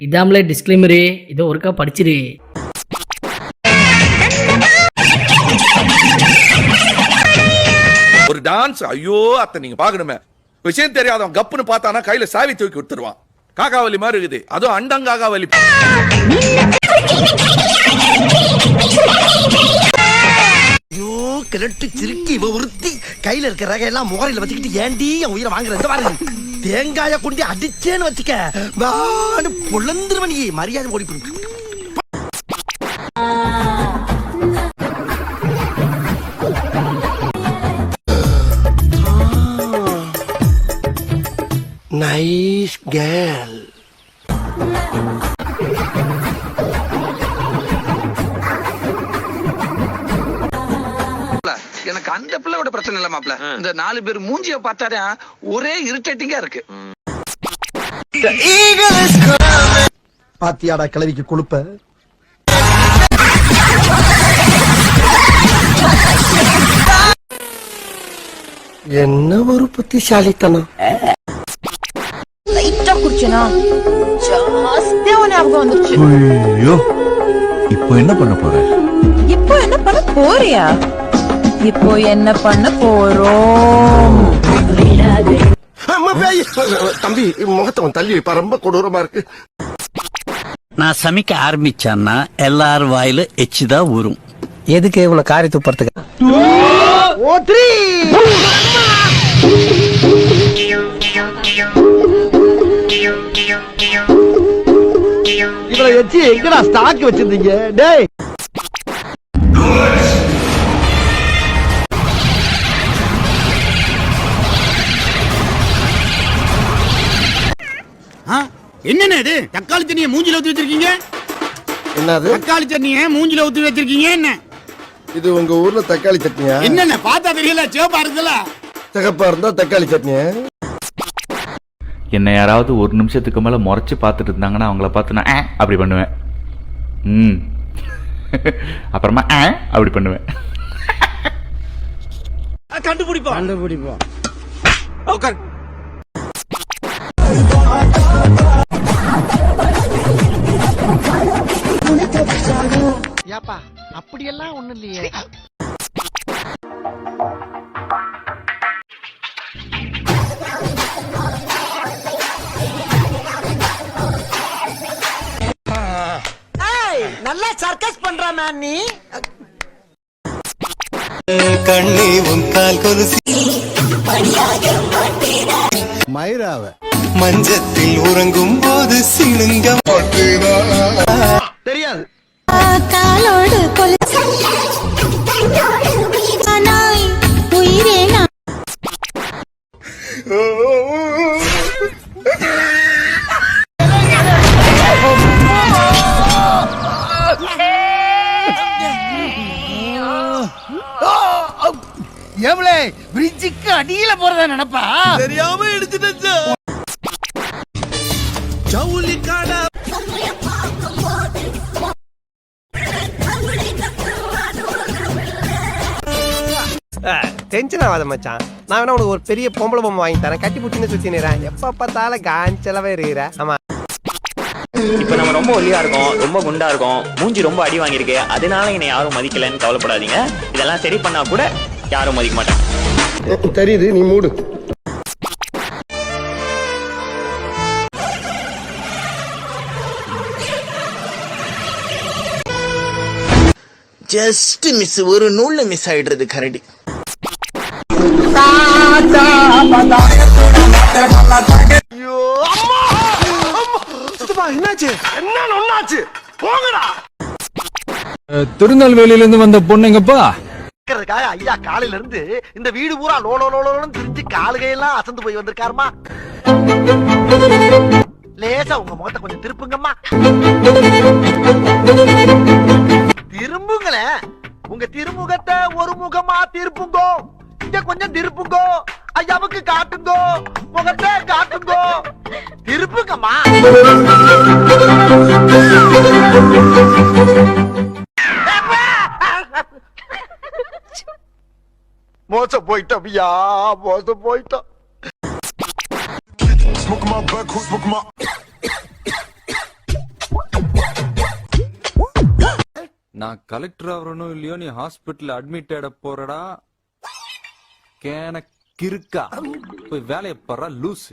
இதாமலே disclaimer, இதோ ஒருக்கா படிச்சிரு. ஒரு டான்ஸ் ஐயோ அத்தை நீங்க பாக்கணுமே. விஷயம் தெரியாதவன் கப்புன்னு பார்த்தானா கையில சாவி தூக்கி விட்டுருவான். காக்காவலி மாதிரி இருக்குது. அதுவும் அண்டங்காகாவலி. ஐயோ கிரட்டு சிரிக்கி இவ ஒருத்தி கையில இருக்கிற ரகையெல்லாம் முகரையில வச்சுக்கிட்டு ஏண்டி என் உயிரை வாங்குறது பாருங்க. தேங்காய கொண்டு அடிச்சேன்னு வச்சுக்க வான்னு பொழந்துருவனி மரியாதை ஓடி போய். Nice girl. எனக்கு அந்த பிள்ளையோட பிரச்சனை இல்ல மாப்ள. இந்த 4 பேர் மூஞ்சிய பார்த்தாலே ஒரே இரிட்டேட்டிங்கா இருக்கு. பாத்தியாடா கிளவிக்கு கொழுப்ப. என்ன ஒரு புத்திசாலித்தனம். லைட்டா குடிச்சனா ஜாஸ்தியா ஞாபகம் வந்துருச்சு. ஐயோ இப்போ என்ன பண்ண போற? இப்போ என்ன பண்ண போறியா? இப்போ என்ன பண்ண போறோம்? தம்பி முகத்தை தள்ளி வைப்பா, ரொம்ப கொடூரமா இருக்கு. நான் சமைக்க ஆரம்பிச்சேன்னா எல்லார் வாயில எச்சுதான் ஊறும். எதுக்கு உன காரி துப்புறதுக்கு? இவளை வச்சு எங்கடா ஸ்டாக் வச்சிருந்தீங்க டேய்? என்னென்ன இது தக்காளி தண்ணியை மூஞ்சில ஊத்தி வச்சிருக்கீங்க? என்னது தக்காளி தண்ணியை மூஞ்சில ஊத்தி வச்சிருக்கீங்க? என்ன இது உங்க ஊர்ல தக்காளி சட்னியா? என்னென்ன பார்த்தா தெரியல, சிவப்பா இருக்குல்ல. சிகப்பா இருந்தா தக்காளி சட்னியா? என்ன யாராவது ஒரு நிமிஷத்துக்கு மேல முறைச்சு பார்த்துட்டு இருந்தாங்கன்னா அவங்கள பார்த்து நான் அப்படி பண்ணுவேன். அப்புறமா அப்படி பண்ணுவேன். கண்டுபிடிப்போம். ஏப்பா அப்படியெல்லாம் ஒண்ணு இல்லையே. நல்லா சர்க்கஸ் பண்ற மேன் நீ. கண்ணே உன் கால் கொலுசி மயிராவ மஞ்சத்தில் உறங்கும் போது சிணுங்க தெரியாது. காலோடு உயிரே எவ்வளே பிரிட்ஜுக்கு அடியில போறதா நினைப்பா? தெரியாம எடுத்துட்டு ஜவுளி காடா. டென்ஷன் ஆகாத மச்சான். நான் வேணா உனக்கு ஒரு பெரிய பொம்பளை பொம்மை வாங்கி தரேன். கட்டி புட்டின்னு சுத்தி நிறேன். எப்ப பார்த்தாலும் காஞ்சலவே இருக்கிற. ஆமா இப்ப நம்ம ரொம்ப ஒல்லியா இருக்கோம், ரொம்ப குண்டா இருக்கோம், மூஞ்சி ரொம்ப அடி வாங்கியிருக்கு, அதனால என்னை யாரும் மதிக்கலன்னு கவலைப்படாதீங்க. இதெல்லாம் சரி பண்ணா கூட யாரும் மதிக்க மாட்டாங்க. தெரியுது, நீ மூடு. ஜஸ்ட் மிஸ், ஒரு நூல்ல மிஸ் ஆயிடுறது கரடி. என்னாச்சு? என்ன ஒண்ணாச்சு? போங்கடா. திருநெல்வேலியில இருந்து வந்த பொண்ணுங்கப்பா. ஐயா காலையில இருந்து இந்த வீடு பூரா லோலோன்னு திரிஞ்சு காலுகையெல்லாம் அசந்து போய் வந்திருக்காருமா. லேசா உங்க முகத்தை கொஞ்சம் திருப்புங்கம்மா. திரும்புங்களேன். உங்க திருமுகத்தை ஒரு முகமா திருப்புங்கோ. இங்க கொஞ்சம் திருப்புங்கோ. ஐயாவுக்கு காட்டுங்கோ. முகத்தை காட்டுங்கோ. திருப்புங்கம்மா. மோசம் போயிட்டோம் ஐயா, மோசம் போயிட்டோம். நான் கலெக்டர் ஆவறனோ இல்லையோ நீ ஹாஸ்பிடல்ல அட்மிட் ஆட போறடா கேன கிறுக்கா போய் வேலைய பாறா லூசு.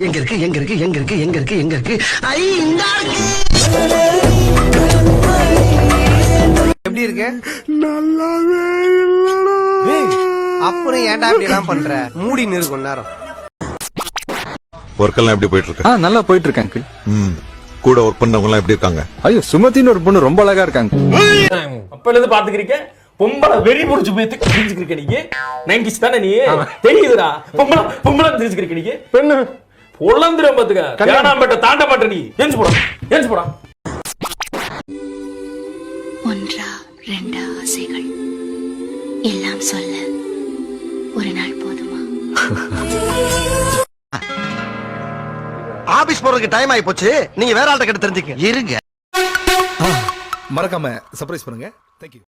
எங்க இருக்கு எங்க இருக்கு எங்க இருக்கு எங்க இருக்கு எங்க இருக்கு ஐ இந்தா இருக்கு. எப்படி இருக்கு? அப்புறம் ஏன்டா இப்படி எல்லாம் பண்ற? மூடி நிறு கொஞ்ச நேரம். ஒர்க் எல்லாம் எப்படி போயிட்டு இருக்கு? நல்லா போயிட்டு இருக்கேன் அங்கிள். கூட ஒர்க் பண்ணவங்க எல்லாம் எப்படி இருக்காங்க? ஐயோ சுமதின்னு ஒரு பொண்ணு ரொம்ப அழகா இருக்காங்க. அப்பல இருந்து பாத்துக்கிறீங்க பொம்பளை வெறி முடிச்சு போய் தெரிஞ்சுக்கிறீங்க நீங்க 90s தானே நீ தெரியுதுடா பொம்பளை தெரிஞ்சுக்கிறீங்க நீங்க பெண்ணு பொழந்துரும் பாத்துக்க ஏனாம்பட்ட தாண்ட மாட்ட நீ ஏஞ்சு போடா ஒன்றா ரெண்டா ஆசைகள் எல்லாம் சொல்ல ஒரு நாள் போதுமா? ஆபீஸ் போறதுக்கு டைம் ஆயி போச்சு. நீங்க வேற ஆள்கிட்ட கேட்டு தெரிஞ்சுக்க. இருங்க. மறக்காம சர்ப்ரைஸ் பண்ணுங்க. Thank you.